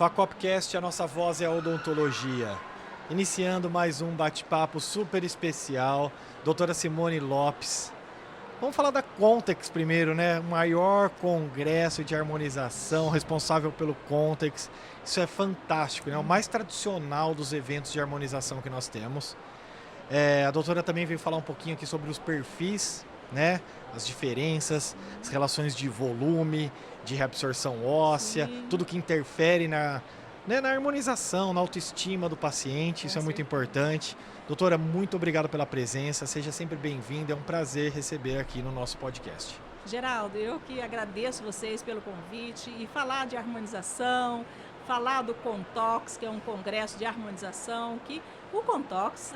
Facopcast, a nossa voz é a odontologia. Iniciando mais um bate-papo super especial, doutora Simone Lopes. Vamos falar da Contex primeiro, né? O maior congresso de harmonização responsável pelo Contex. Isso é fantástico, né? O mais tradicional dos eventos de harmonização que nós temos. A doutora também veio falar um pouquinho aqui sobre os perfis, né? As diferenças, as relações de volume, de reabsorção óssea, tudo que interfere na harmonização, na autoestima do paciente. Isso é muito importante. Doutora, muito obrigado pela presença. Seja sempre bem-vinda. É um prazer receber aqui no nosso podcast. Geraldo, eu que agradeço vocês pelo convite e falar de harmonização, falar do Contox, que é um congresso de harmonização, que o Contox,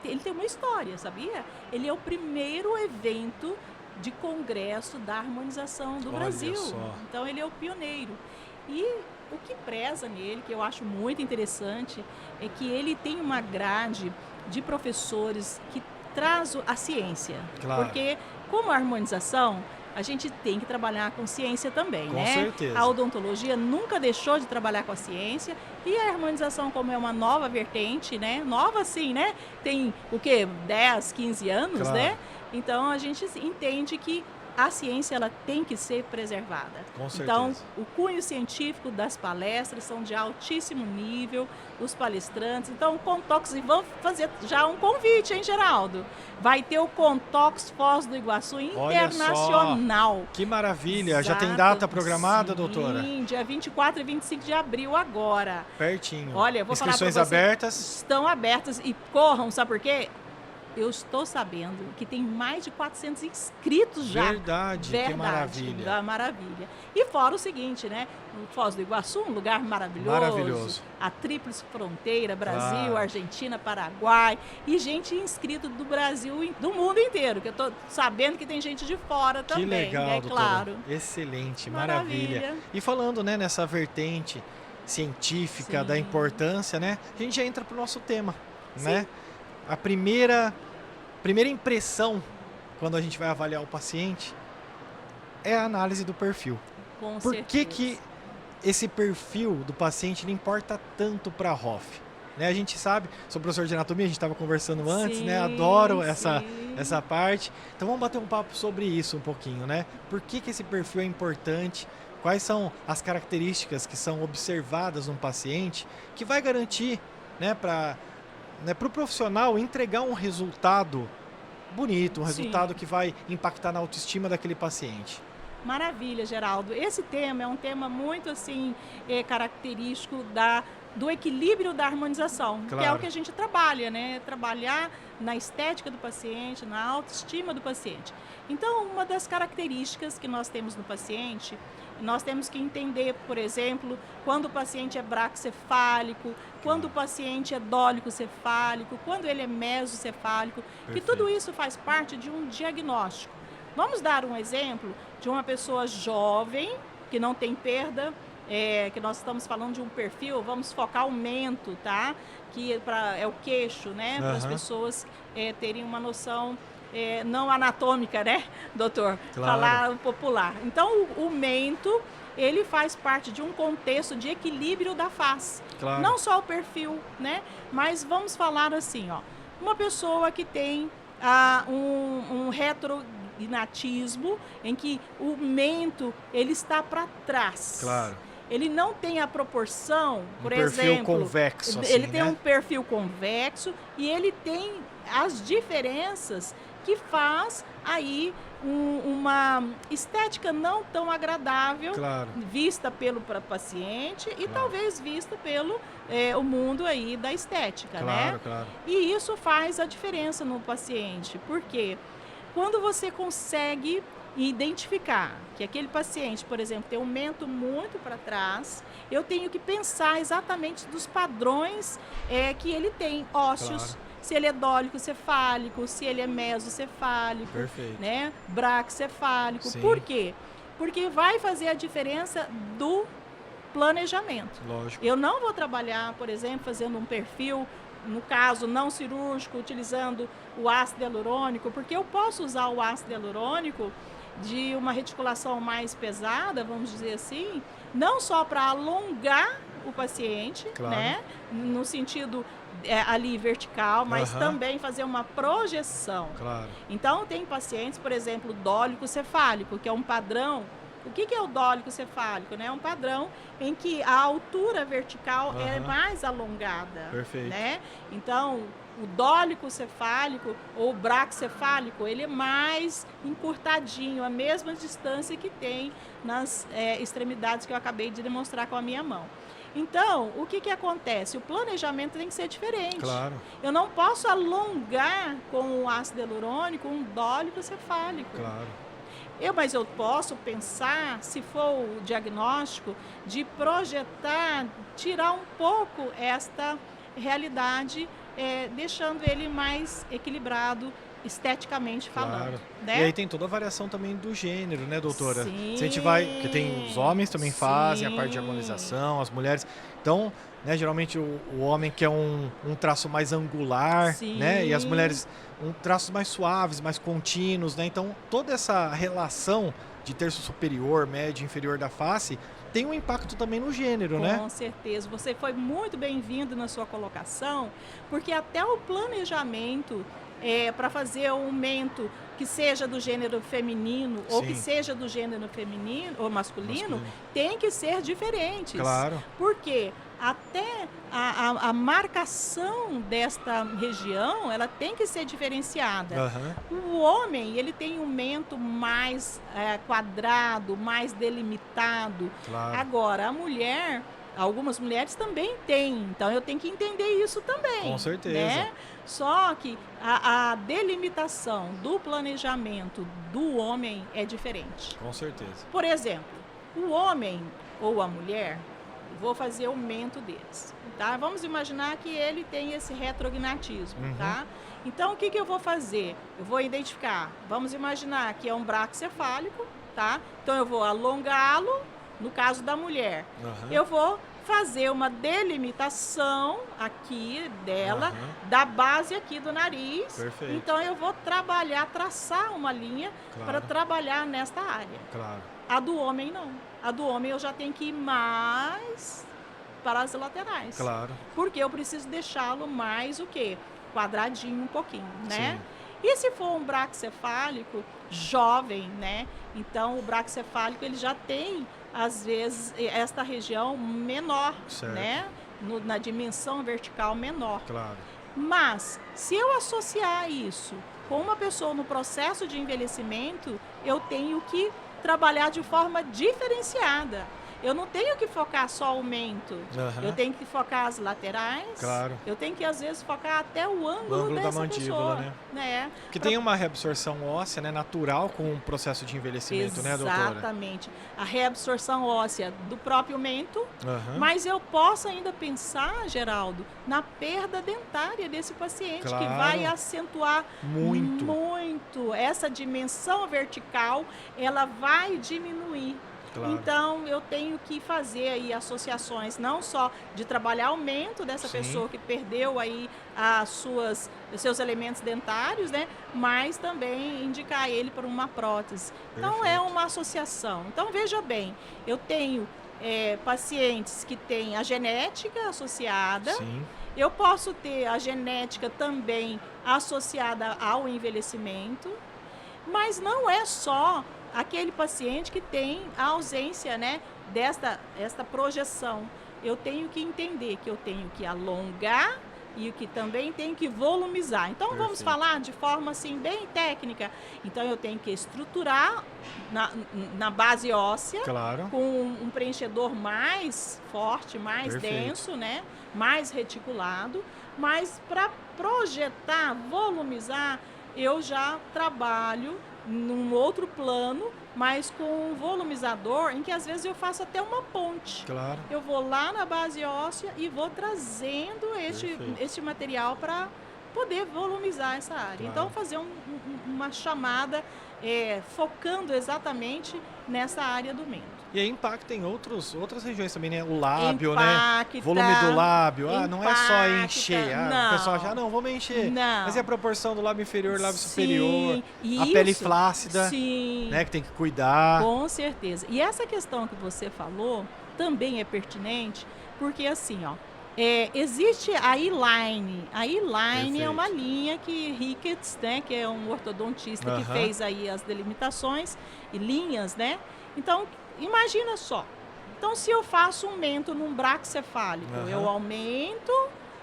ele tem uma história, sabia? Ele é o primeiro evento de congresso da harmonização do Brasil. Só. Então, ele é o pioneiro. E o que preza nele, que eu acho muito interessante, é que ele tem uma grade de professores que traz a ciência. Claro. Porque, como a harmonização, a gente tem que trabalhar com ciência também, com né? certeza. A odontologia nunca deixou de trabalhar com a ciência e a harmonização, como é uma nova vertente, né? Nova sim, né? Tem o quê? 10, 15 anos, claro. né? Então, a gente entende que a ciência ela tem que ser preservada. Com certeza. Então, o cunho científico das palestras são de altíssimo nível, os palestrantes. Então, o Contox, e vamos fazer já um convite, hein, Geraldo? Vai ter o Contox Foz do Iguaçu Internacional. Olha só, que maravilha! Exato. Já tem data programada, Sim, doutora? Sim, dia 24 e 25 de abril agora. Pertinho. Olha, eu vou falar pra Inscrições você, abertas? Estão abertas e corram, sabe por quê? Eu estou sabendo que tem mais de 400 inscritos já. Verdade, que maravilha. Maravilha. E fora o seguinte, né? O Foz do Iguaçu, um lugar maravilhoso. A Tríplice Fronteira, Brasil, claro. Argentina, Paraguai. E gente inscrita do Brasil e do mundo inteiro, que eu estou sabendo que tem gente de fora também. Que legal, né? doutora. Claro. Excelente, maravilha. E falando, né, nessa vertente científica, Sim. da importância, né? A gente já entra para o nosso tema, Sim. né? A primeira impressão, quando a gente vai avaliar o paciente, é a análise do perfil. Com Por certeza. que esse perfil do paciente não importa tanto para a ROF? Né? A gente sabe, sou professor de anatomia, a gente estava conversando antes, Sim, né? Adoro sim. essa parte. Então vamos bater um papo sobre isso um pouquinho, né? Por que esse perfil é importante? Quais são as características que são observadas num paciente que vai garantir, né, para o profissional entregar um resultado bonito, um resultado que vai impactar na autoestima daquele paciente. Maravilha, Geraldo. Esse tema é um tema muito assim característico do equilíbrio da harmonização, Claro. que é o que a gente trabalha, né? Trabalhar na estética do paciente, na autoestima do paciente. Então, uma das características que nós temos no paciente, nós temos que entender, por exemplo, quando o paciente é braquicefálico, quando o paciente é dólico-cefálico, quando ele é mesocefálico, que tudo isso faz parte de um diagnóstico. Vamos dar um exemplo de uma pessoa jovem, que não tem perda, que nós estamos falando de um perfil, vamos focar o mento, tá? Que é o queixo, né? Para as pessoas terem uma noção não anatômica, né, doutor? Claro. Falar popular. Então, o mento, ele faz parte de um contexto de equilíbrio da face. Claro. Não só o perfil, né? Mas vamos falar assim, ó. Uma pessoa que tem um retroinatismo, em que o mento, ele está para trás. Claro. Ele não tem a proporção, por perfil exemplo... convexo, assim, ele tem né? um perfil convexo e ele tem as diferenças que faz aí uma estética não tão agradável, Claro. vista pelo paciente e talvez vista pelo o mundo aí da estética, né? Claro. E isso faz a diferença no paciente, porque quando você consegue identificar que aquele paciente, por exemplo, tem um mento muito para trás, eu tenho que pensar exatamente dos padrões que ele tem, ósseos, Claro. Se ele é dólico-cefálico, se ele é mesocefálico, Perfeito. né? Braquicefálico. Sim. Por quê? Porque vai fazer a diferença do planejamento. Lógico. Eu não vou trabalhar, por exemplo, fazendo um perfil, no caso não cirúrgico, utilizando o ácido hialurônico, porque eu posso usar o ácido hialurônico de uma reticulação mais pesada, vamos dizer assim, não só para alongar o paciente, Claro. né? No sentido ali vertical, mas Aham. também fazer uma projeção. Claro. Então, tem pacientes, por exemplo, dólico cefálico, que é um padrão. O que é o dólico cefálico? Né? É um padrão em que a altura vertical é Aham. mais alongada. Perfeito. Né? Então, o dólico cefálico ou o braquicefálico, ele é mais encurtadinho, a mesma distância que tem nas extremidades que eu acabei de demonstrar com a minha mão. Então, o que acontece? O planejamento tem que ser diferente. Claro. Eu não posso alongar com o ácido hialurônico um dólico cefálico. Claro. Mas eu posso pensar, se for o diagnóstico, de projetar, tirar um pouco esta realidade, deixando ele mais equilibrado esteticamente falando. Claro. Né? E aí tem toda a variação também do gênero, né, doutora? Sim. Se a gente vai, porque tem os homens também fazem a parte de Sim. harmonização, as mulheres. Então, né, geralmente o homem quer um traço mais angular, Sim. né? E as mulheres traços mais suaves, mais contínuos, né? Então, toda essa relação de terço superior, médio e inferior da face tem um impacto também no gênero, né? Com certeza. Você foi muito bem-vindo na sua colocação, porque até o planejamento para fazer um aumento que seja do gênero feminino ou que Sim. seja do gênero feminino ou masculino, tem que ser diferentes. Claro. Porque até a marcação desta região, ela tem que ser diferenciada. Aham. O homem, ele tem um mento mais quadrado, mais delimitado. Claro. Agora, a mulher, algumas mulheres também têm, então eu tenho que entender isso também. Com certeza. Né? Só que a delimitação do planejamento do homem é diferente. Com certeza. Por exemplo, o homem ou a mulher, vou fazer o aumento deles. Tá? Vamos imaginar que ele tem esse retrognatismo. Uhum. Tá? Então, o que eu vou fazer? Eu vou identificar, vamos imaginar que é um braquicefálico, tá? Então eu vou alongá-lo, no caso da mulher. Aham. Eu vou fazer uma delimitação aqui dela, Aham. da base aqui do nariz. Perfeito. Então eu vou traçar uma linha Claro. para trabalhar nesta área. Claro. A do homem não. A do homem eu já tenho que ir mais para as laterais. Claro. Porque eu preciso deixá-lo mais o quê? Quadradinho um pouquinho, né? Sim. E se for um braquicefálico jovem, né? Então o braquicefálico ele já tem às vezes esta região menor, Certo. né? Na dimensão vertical menor. Claro. Mas se eu associar isso com uma pessoa no processo de envelhecimento, eu tenho que trabalhar de forma diferenciada. Eu não tenho que focar só o aumento. Aham. Eu tenho que focar as laterais. Claro. Eu tenho que, às vezes, focar até o ângulo ângulo da dessa mandíbula, pessoa. né? Que tem uma reabsorção óssea, né, natural com o processo de envelhecimento, né, doutora? Exatamente. A reabsorção óssea do próprio aumento, Aham. mas eu posso ainda pensar, Geraldo, na perda dentária desse paciente, que Claro. vai acentuar Muito. muito. Essa dimensão vertical, ela vai diminuir. Claro. Então, eu tenho que fazer aí associações, não só de trabalhar aumento dessa Sim. pessoa que perdeu aí os seus elementos dentários, né? Mas também indicar ele para uma prótese. Então, é Perfeito. uma associação. Então, veja bem, eu tenho pacientes que têm a genética associada, Sim. eu posso ter a genética também associada ao envelhecimento, mas não é só aquele paciente que tem a ausência, né, desta projeção. Eu tenho que entender que eu tenho que alongar e que também tenho que volumizar. Então, vamos Perfeito. falar de forma assim bem técnica. Então, eu tenho que estruturar na base óssea, Claro. com um preenchedor mais forte, mais Perfeito. denso, né? Mais reticulado. Mas para projetar, volumizar, eu já trabalho num outro plano, mas com um volumizador em que às vezes eu faço até uma ponte. Claro. Eu vou lá na base óssea e vou trazendo Perfeito. este material para poder volumizar essa área. Claro. Então, fazer uma chamada focando exatamente nessa área do mento. E aí impacta em outras regiões também, né? O lábio, né? Impacta, Volume do lábio. Não é só impacta. encher. O Não. pessoal já, não, vamos encher. Não. Mas é a proporção do lábio inferior e lábio Sim, superior. A isso. pele flácida, Sim. né? Que tem que cuidar. Com certeza. E essa questão que você falou também é pertinente, porque assim, ó, existe a E-Line. A E-Line é uma linha que Ricketts, né, que é um ortodontista que fez aí as delimitações e linhas, né? Então, imagina só. Então, se eu faço um mento num braquicefálico, eu aumento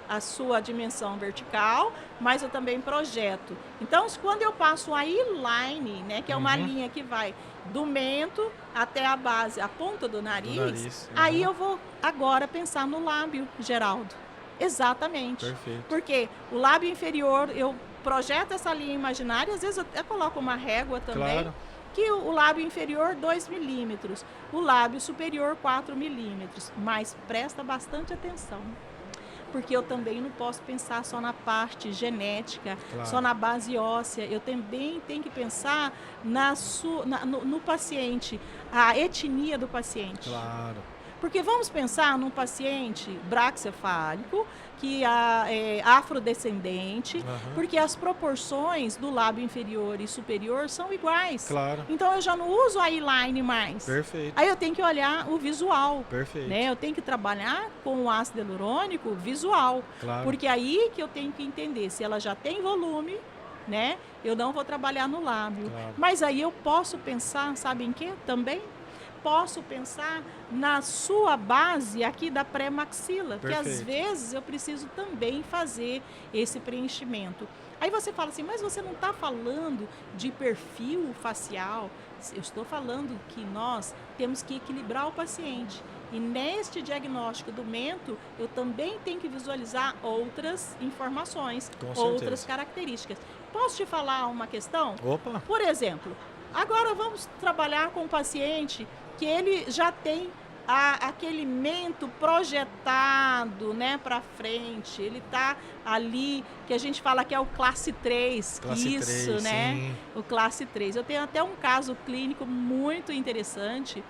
a sua dimensão vertical, mas eu também projeto. Então, quando eu passo a E-line, né, que é uma linha que vai do mento até a base, a ponta do nariz, aí eu vou agora pensar no lábio, Geraldo. Exatamente. Perfeito. Porque o lábio inferior, eu projeto essa linha imaginária, às vezes eu até coloco uma régua também. Claro. Que o lábio inferior 2 milímetros, o lábio superior 4 milímetros, mas presta bastante atenção, porque eu também não posso pensar só na parte genética, só na base óssea, eu também tenho que pensar no paciente, a etnia do paciente. Claro. Porque vamos pensar num paciente braquicefálico, que é afrodescendente, porque as proporções do lábio inferior e superior são iguais. Claro. Então eu já não uso a E-line mais. Perfeito. Aí eu tenho que olhar o visual. Perfeito. Né? Eu tenho que trabalhar com o ácido hialurônico visual. Claro. Porque aí que eu tenho que entender se ela já tem volume, né? Eu não vou trabalhar no lábio. Claro. Mas aí eu posso pensar, sabe em quê? Também posso pensar na sua base aqui da pré-maxila, que às vezes eu preciso também fazer esse preenchimento. Aí você fala assim, mas você não está falando de perfil facial? Eu estou falando que nós temos que equilibrar o paciente. E neste diagnóstico do mento, eu também tenho que visualizar outras informações, outras características. Posso te falar uma questão? Opa! Por exemplo, agora vamos trabalhar com um paciente que ele já tem aquele mento projetado, né, para frente. Ele está ali, que a gente fala que é o classe 3. Classe isso, 3, né? Sim. O classe 3. Eu tenho até um caso clínico muito interessante,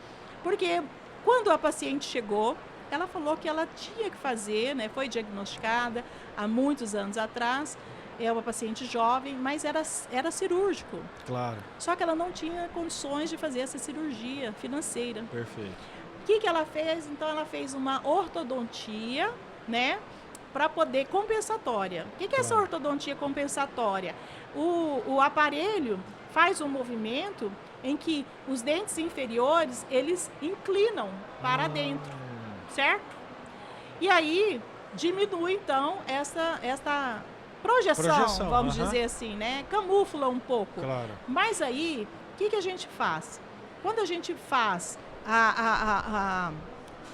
porque quando a paciente chegou, ela falou que ela tinha que fazer, né, foi diagnosticada há muitos anos atrás, é uma paciente jovem, mas era cirúrgico. Claro. Só que ela não tinha condições de fazer essa cirurgia financeira. Perfeito. O que ela fez? Então, ela fez uma ortodontia, né, para poder compensatória. O que é essa ortodontia compensatória? O aparelho faz um movimento em que os dentes inferiores, eles inclinam para dentro, certo? E aí, diminui, então, essa projeção, vamos dizer assim, né? Camufla um pouco. Claro. Mas aí, o que a gente faz? Quando a gente faz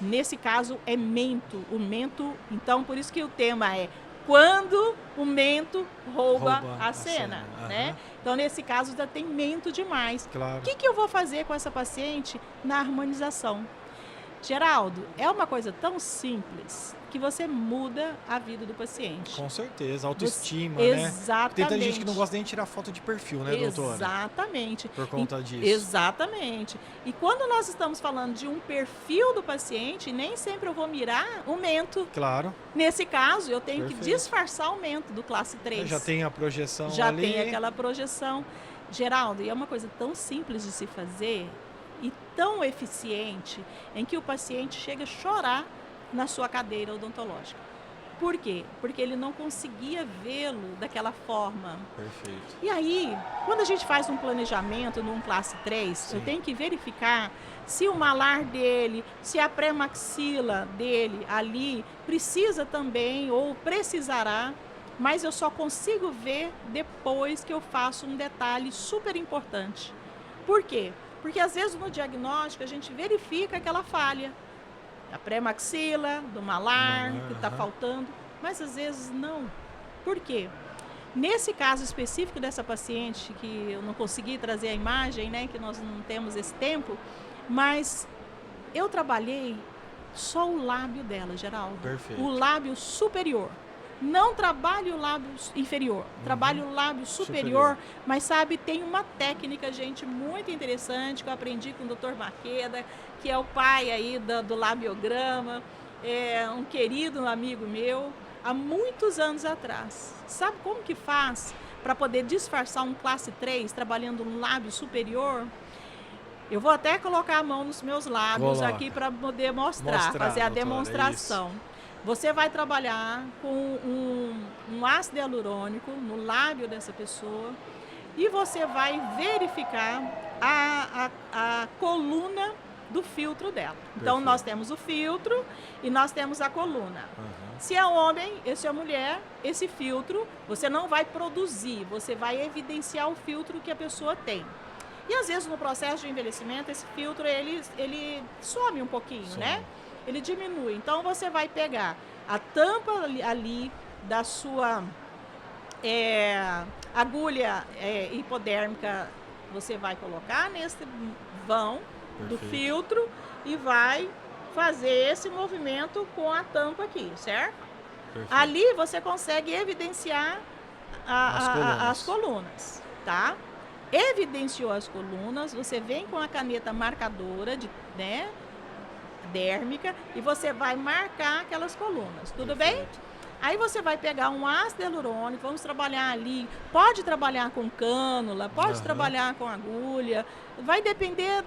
nesse caso é mento, o mento, então por isso que o tema é quando o mento rouba a cena, né? Então nesse caso já tem mento demais. Claro. O que eu vou fazer com essa paciente na harmonização? Geraldo, é uma coisa tão simples que você muda a vida do paciente. Com certeza, autoestima, né? Exatamente. Exatamente. Tem tanta gente que não gosta nem de tirar foto de perfil, né, doutora? Exatamente. Por conta disso. Exatamente. E quando nós estamos falando de um perfil do paciente, nem sempre eu vou mirar o mento. Claro. Nesse caso, eu tenho que disfarçar o mento do classe 3. Já tem a projeção Já ali. tem aquela projeção. Geraldo, e é uma coisa tão simples de se fazer e tão eficiente, em que o paciente chega a chorar na sua cadeira odontológica. Por quê? Porque ele não conseguia vê-lo daquela forma. Perfeito. E aí, quando a gente faz um planejamento num classe 3, eu tenho que verificar se o malar dele, se a pré-maxila dele ali precisa também ou precisará, mas eu só consigo ver depois que eu faço um detalhe super importante. Por quê? Porque às vezes no diagnóstico a gente verifica aquela falha. A pré-maxila, do malar, que está faltando, mas às vezes não. Por quê? Nesse caso específico dessa paciente, que eu não consegui trazer a imagem, né, que nós não temos esse tempo, mas eu trabalhei só o lábio dela, Geraldo. Perfeito. O lábio superior. Não trabalho o lábio inferior, trabalho o lábio superior, mas sabe, tem uma técnica, gente, muito interessante que eu aprendi com o Dr. Maqueda, que é o pai aí do labiograma, é um querido amigo meu, há muitos anos atrás. Sabe como que faz para poder disfarçar um classe 3 trabalhando um lábio superior? Eu vou até colocar a mão nos meus lábios Coloca. aqui para poder mostrar, fazer a Doutora, demonstração. Você vai trabalhar com um ácido hialurônico no lábio dessa pessoa e você vai verificar a coluna do filtro dela. Então, Perfeito. nós temos o filtro e nós temos a coluna. Se é homem e se é mulher, esse filtro você não vai produzir, você vai evidenciar o filtro que a pessoa tem. E às vezes no processo de envelhecimento, esse filtro ele some um pouquinho, né? Ele diminui. Então você vai pegar a tampa ali da sua agulha hipodérmica, você vai colocar nesse vão do Perfeito. filtro e vai fazer esse movimento com a tampa aqui, certo? Perfeito. Ali você consegue evidenciar as colunas, tá? Evidenciou as colunas, você vem com a caneta marcadora dérmica e você vai marcar aquelas colunas, tudo bem? Aí você vai pegar um ácido hialurônico, vamos trabalhar ali, pode trabalhar com cânula, pode trabalhar com agulha, vai depender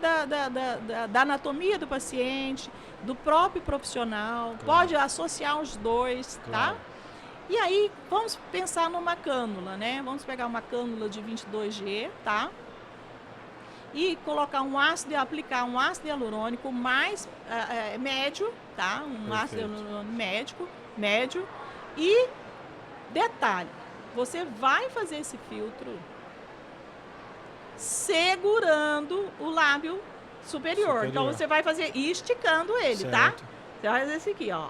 da anatomia do paciente, do próprio profissional, pode associar os dois, tá? E aí, vamos pensar numa cânula, né? Vamos pegar uma cânula de 22G, tá? E colocar aplicar um ácido hialurônico mais médio, tá? Um ácido hialurônico médio. E, detalhe, você vai fazer esse filtro segurando o lábio superior. Então, você vai fazer esticando ele, tá? Você vai fazer esse aqui, ó.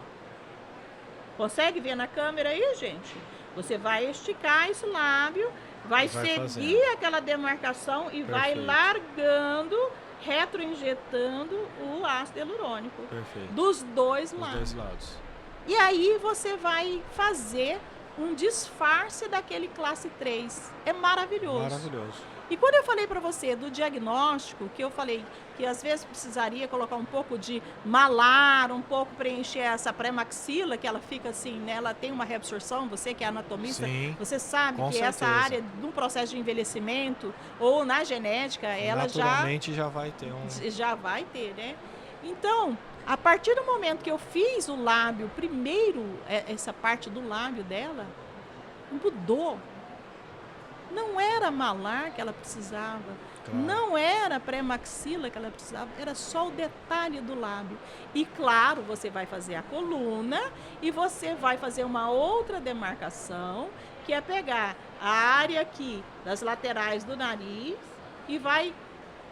Consegue ver na câmera aí, gente? Você vai esticar esse lábio, vai seguir aquela demarcação e vai largando, retroinjetando o ácido hialurônico. Dos dois lados. E aí você vai fazer um disfarce daquele classe 3. É maravilhoso. Maravilhoso. E quando eu falei para você do diagnóstico, que eu falei que às vezes precisaria colocar um pouco de malar, um pouco preencher essa pré-maxila, que ela fica assim, né? Ela tem uma reabsorção, você que é anatomista, você sabe que essa área, no processo de envelhecimento ou na genética, ela naturalmente já vai ter já vai ter, né? Então, a partir do momento que eu fiz o lábio, primeiro, essa parte do lábio dela, mudou. Não era malar que ela precisava, não era pré-maxila que ela precisava, era só o detalhe do lábio. E claro, você vai fazer a coluna e você vai fazer uma outra demarcação, que é pegar a área aqui das laterais do nariz e vai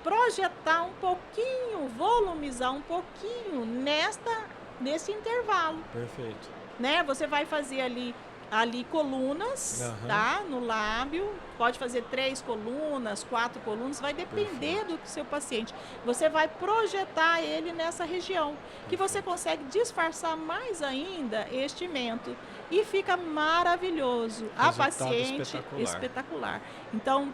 projetar um pouquinho, volumizar um pouquinho nesse intervalo. Perfeito. Né? Você vai fazer ali colunas, tá? No lábio, pode fazer 3 colunas, 4 colunas, vai depender do seu paciente. Você vai projetar ele nessa região, que você consegue disfarçar mais ainda este mento e fica maravilhoso. A paciente espetacular. Então,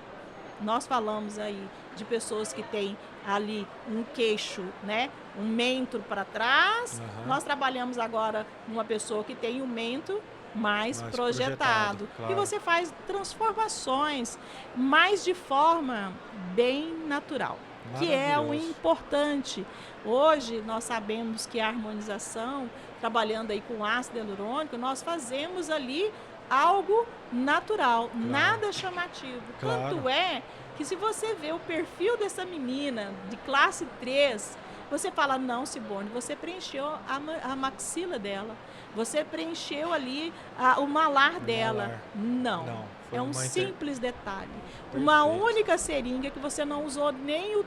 nós falamos aí de pessoas que têm ali um queixo, né? Um mento para trás. Nós trabalhamos agora numa pessoa que tem um mento mais projetado. E você faz transformações, mas de forma bem natural, que é o importante. Hoje nós sabemos que a harmonização, trabalhando aí com ácido hialurônico, nós fazemos ali algo natural, nada chamativo. Tanto é que se você vê o perfil dessa menina de classe 3, você fala, não, Simone, você preencheu a maxila dela. Você preencheu ali o malar dela. Não. É um simples detalhe. Uma única seringa que você não usou nem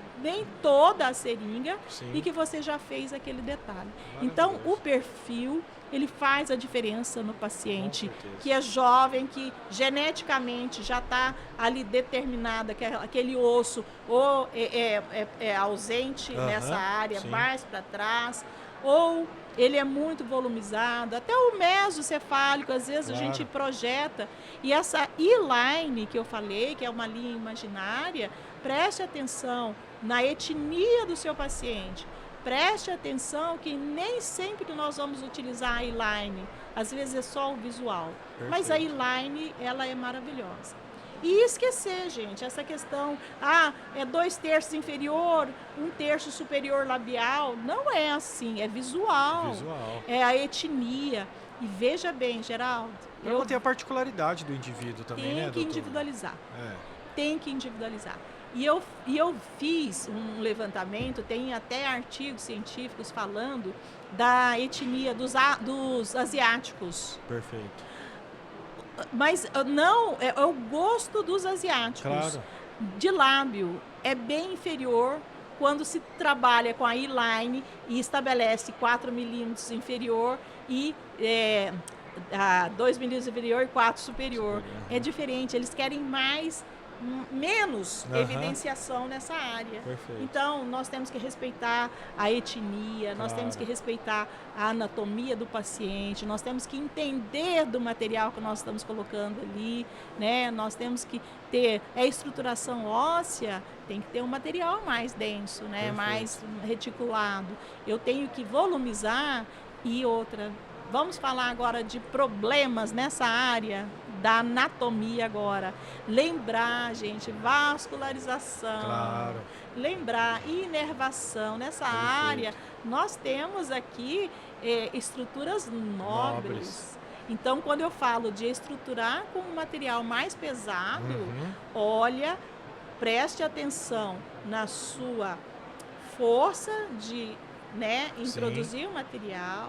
toda a seringa e que você já fez aquele detalhe. Então, o perfil, ele faz a diferença no paciente que é jovem, que geneticamente já está ali determinada, que aquele osso ou é ausente nessa área, mais para trás, ou ele é muito volumizado, até o mesocefálico, às vezes a gente projeta. E essa E-line que eu falei, que é uma linha imaginária, preste atenção na etnia do seu paciente. Preste atenção que nem sempre nós vamos utilizar a E-line, às vezes é só o visual. Mas a E-line, ela é maravilhosa. E esquecer, gente, essa questão, é 2/3 inferior, 1/3 superior labial. Não é assim, é visual. Visual. É a etnia. E veja bem, Geraldo, Para manter a particularidade do indivíduo também, né, tenho que doutora? individualizar. É. Tem que individualizar. E eu fiz um levantamento, tem até artigos científicos falando da etnia dos asiáticos. Perfeito. Mas não, é o gosto dos asiáticos. Claro. De lábio é bem inferior quando se trabalha com a E-line e estabelece 4 milímetros inferior e 2 milímetros inferior e 4 superior. É diferente, eles querem menos evidenciação nessa área. Perfeito. Então, nós temos que respeitar a etnia, nós temos que respeitar a anatomia do paciente, nós temos que entender do material que nós estamos colocando ali, né? Nós temos que ter estruturação óssea, tem que ter um material mais denso, né? Perfeito. Mais reticulado. Eu tenho que volumizar e outra. Vamos falar agora de problemas nessa área da anatomia agora. Lembrar, gente, vascularização. Claro. Lembrar inervação. Nessa área, nós temos aqui estruturas nobres. Então, quando eu falo de estruturar com um material mais pesado, olha, preste atenção na sua força de introduzir o material,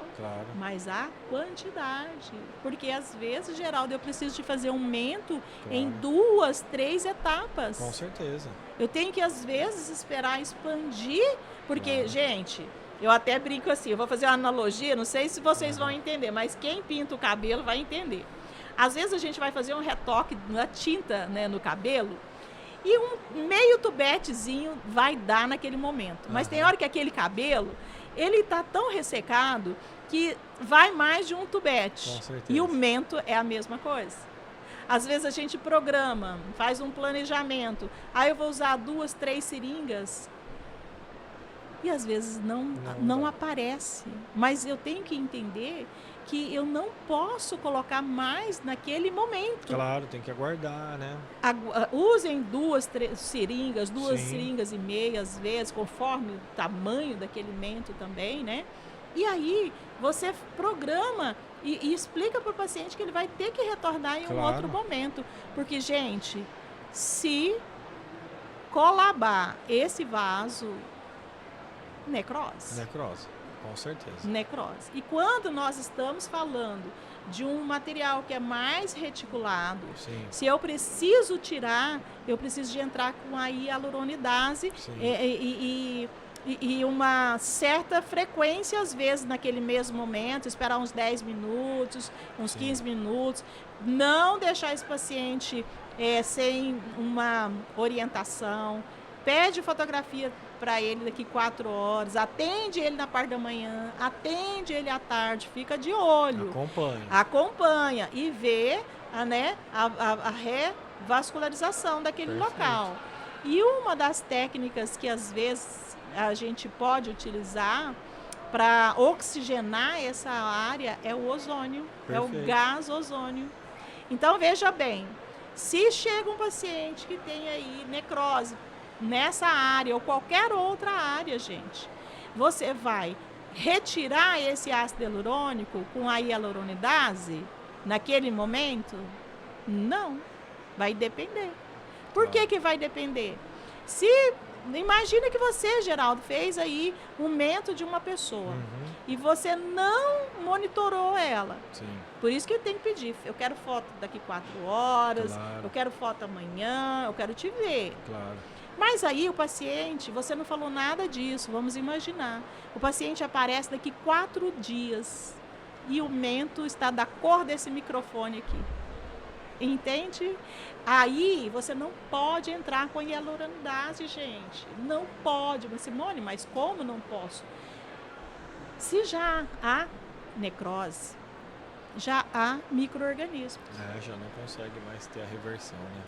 mas a quantidade. Porque às vezes, Geraldo, eu preciso de fazer um mento em 2, 3 etapas. Com certeza. Eu tenho que, às vezes, esperar expandir, porque, gente, eu até brinco assim, eu vou fazer uma analogia, não sei se vocês vão entender, mas quem pinta o cabelo vai entender. Às vezes a gente vai fazer um retoque na tinta, né, no cabelo, e um meio tubetezinho vai dar naquele momento. Mas tem hora que aquele cabelo, ele está tão ressecado que vai mais de um tubete. Com certeza. E o mento é a mesma coisa. Às vezes a gente programa, faz um planejamento. Aí eu vou usar 2, 3 seringas. E às vezes não aparece. Mas eu tenho que entender que eu não posso colocar mais naquele momento. Claro, tem que aguardar, né? Usem 2, 3 seringas, 2 seringas e meia, às vezes, conforme o tamanho daquele mento também, né? E aí, você programa e explica para o paciente que ele vai ter que retornar em um outro momento. Porque, gente, se colabar esse vaso, necrose. Necrose, com certeza. Necrose. E quando nós estamos falando de um material que é mais reticulado, se eu preciso tirar, eu preciso de entrar com a hialuronidase e uma certa frequência, às vezes, naquele mesmo momento, esperar uns 10 minutos, uns 15 minutos, não deixar esse paciente sem uma orientação, pede fotografia para ele daqui 4 horas, atende ele na parte da manhã, atende ele à tarde, fica de olho. Acompanha e vê a revascularização daquele local. E uma das técnicas que às vezes a gente pode utilizar para oxigenar essa área é o ozônio, é o gás ozônio. Então veja bem, se chega um paciente que tem aí necrose nessa área ou qualquer outra área, gente, você vai retirar esse ácido hialurônico com a hialuronidase naquele momento? Não, vai depender. Por que vai depender? Imagina que você, Geraldo, fez aí um mento de uma pessoa e você não monitorou ela. Por isso que eu tenho que pedir, eu quero foto daqui 4 horas, eu quero foto amanhã, eu quero te ver. Mas aí o paciente, você não falou nada disso, vamos imaginar. O paciente aparece daqui 4 dias e o mento está da cor desse microfone aqui. Entende? Aí você não pode entrar com hialuronidase, gente. Não pode. Mas, Simone, mas como não posso? Se já há necrose, já há micro-organismos. Já não consegue mais ter a reversão, né?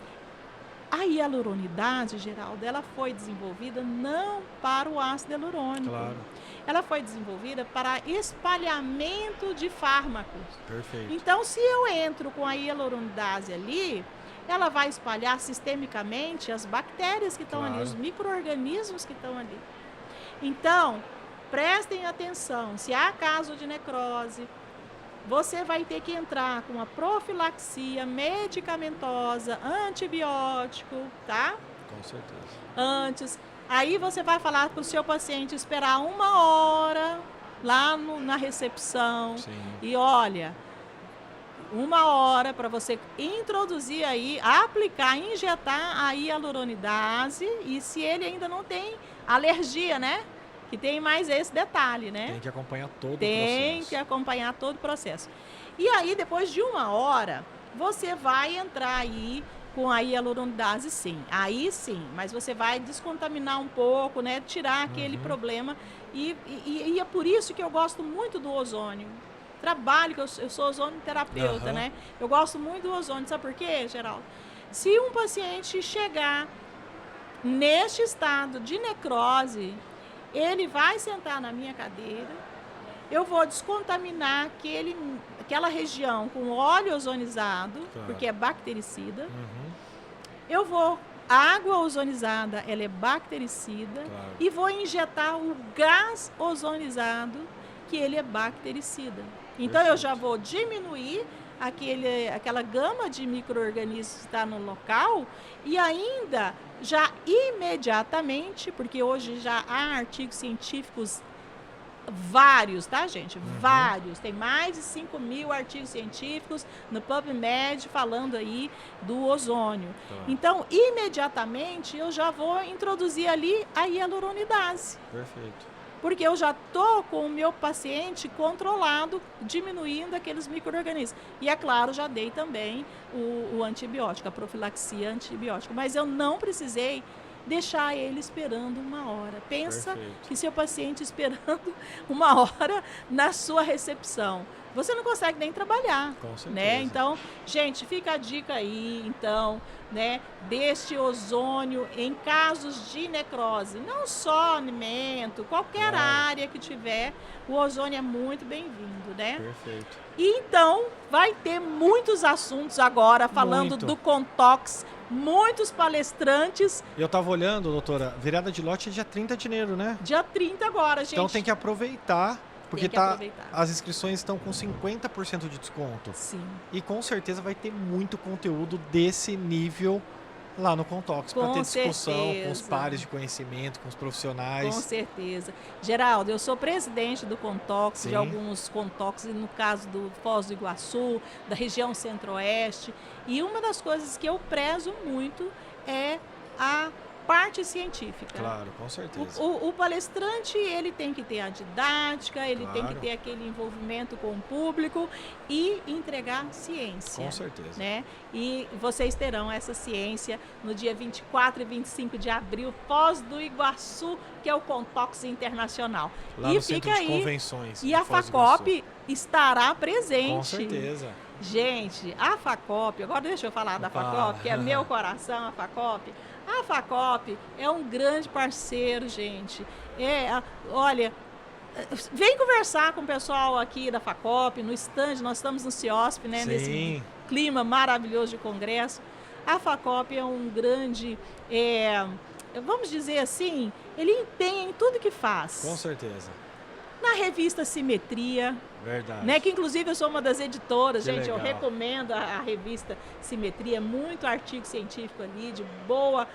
A hialuronidase, Geraldo, ela foi desenvolvida não para o ácido hialurônico. Ela foi desenvolvida para espalhamento de fármacos. Perfeito. Então, se eu entro com a hialuronidase ali, ela vai espalhar sistemicamente as bactérias que estão ali, Claro. os micro-organismos que estão ali. Então, prestem atenção, se há caso de necrose, você vai ter que entrar com uma profilaxia medicamentosa, antibiótico, tá? Com certeza. Antes. Aí você vai falar para o seu paciente esperar 1 hora lá na recepção. Sim. E olha, 1 hora para você introduzir aí, aplicar, injetar a hialuronidase. E se ele ainda não tem alergia, né? Que tem mais esse detalhe, né? Tem que acompanhar todo o Tem processo. que acompanhar todo o processo. E aí, depois de 1 hora, você vai entrar aí com a hialuronidase, sim. Aí sim, mas você vai descontaminar um pouco, né? Tirar aquele problema. E é por isso que eu gosto muito do ozônio. Trabalho, que eu sou ozonioterapeuta, né? Eu gosto muito do ozônio. Sabe por quê, Geraldo? Se um paciente chegar neste estado de necrose, ele vai sentar na minha cadeira, eu vou descontaminar aquela região com óleo ozonizado, Claro. porque é bactericida. Uhum. Eu vou, a água ozonizada, ela é bactericida, Claro. e vou injetar o gás ozonizado, que ele é bactericida. Então eu já vou diminuir aquela gama de micro-organismos que está no local e ainda já imediatamente, porque hoje já há artigos científicos vários, tá, gente? Vários. Tem mais de 5.000 artigos científicos no PubMed falando aí do ozônio. Claro. Então, imediatamente, eu já vou introduzir ali a hialuronidase. Perfeito. Porque eu já estou com o meu paciente controlado, diminuindo aqueles micro-organismos. E, é claro, já dei também o antibiótico, a profilaxia antibiótica. Mas eu não precisei deixar ele esperando 1 hora. Pensa Perfeito. que seu paciente esperando 1 hora na sua recepção. Você não consegue nem trabalhar, Com certeza. né? Então, gente, fica a dica aí, então, né, deste ozônio em casos de necrose. Não só alimento, qualquer área que tiver, o ozônio é muito bem-vindo, né? Perfeito. E então, vai ter muitos assuntos agora falando Muito. do Contox, muitos palestrantes. Eu tava olhando, doutora, virada de lote é dia 30 de janeiro, né? Dia 30 agora, gente. Então tem que aproveitar, porque Tem que aproveitar. as inscrições estão com 50% de desconto. Sim, E com certeza vai ter muito conteúdo desse nível lá no Contox, para Com ter discussão com os certeza. pares de conhecimento, com os profissionais. com certeza. Geraldo, eu sou presidente do Contox, Sim. de alguns Contox, no caso do Foz do Iguaçu, da região centro-oeste. E uma das coisas que eu prezo muito é a parte científica. Claro, com certeza. O palestrante, ele tem que ter a didática, ele tem que Claro. ter aquele envolvimento com o público e entregar ciência. Com certeza. Né? E vocês terão essa ciência no dia 24 e 25 de abril, Foz do Iguaçu, que é o Contox Internacional. Lá e no fica Centro de aí. Convenções. E em a Foz do Iguaçu. FACOP estará presente. Com certeza. Gente, a FACOP, agora deixa eu falar da FACOP, que é meu coração, a FACOP. A FACOP é um grande parceiro, gente. Olha, vem conversar com o pessoal aqui da FACOP, no stand, nós estamos no CIOSP, né? Nesse Sim, clima maravilhoso de congresso. A FACOP é um grande, vamos dizer assim, ele empenha em tudo que faz. com certeza. Na revista Simetria, Verdade. né, que inclusive eu sou uma das editoras, Que gente, eu legal. recomendo a revista Simetria, muito artigo científico ali, de boa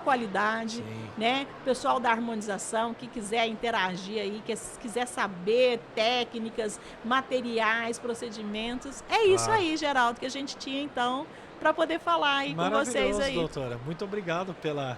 qualidade, Sim. né? Pessoal da harmonização que quiser interagir aí, que quiser saber técnicas, materiais, procedimentos, é isso Claro. aí, Geraldo, que a gente tinha então para poder falar aí com vocês Maravilhoso, aí. doutora. Muito obrigado pela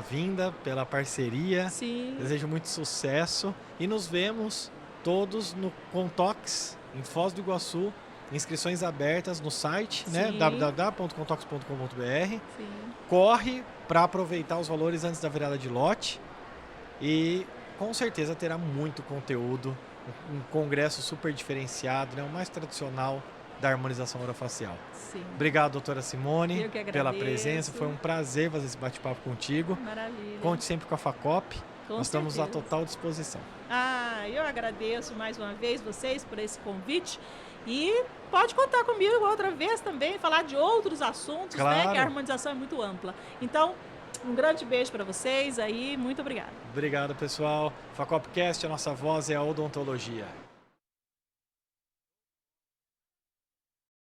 vinda, pela parceria. Sim. Desejo muito sucesso e nos vemos todos no Contox, em Foz do Iguaçu. Inscrições abertas no site, né? Sim. www.contox.com.br. Sim. Corre para aproveitar os valores antes da virada de lote e com certeza terá muito conteúdo, um congresso super diferenciado, né? O mais tradicional da harmonização orofacial. Sim. Obrigado, doutora Simone, Eu que pela agradeço. presença. Foi um prazer fazer esse bate-papo contigo. Maravilha. Conte sempre com a FACOP Nós estamos à certeza. total disposição. Eu agradeço mais uma vez vocês por esse convite e pode contar comigo outra vez também, falar de outros assuntos, né? Que a Claro. harmonização é muito ampla. Então, um grande beijo para vocês aí, muito obrigada. Obrigado, pessoal. Facopcast, a nossa voz é a odontologia.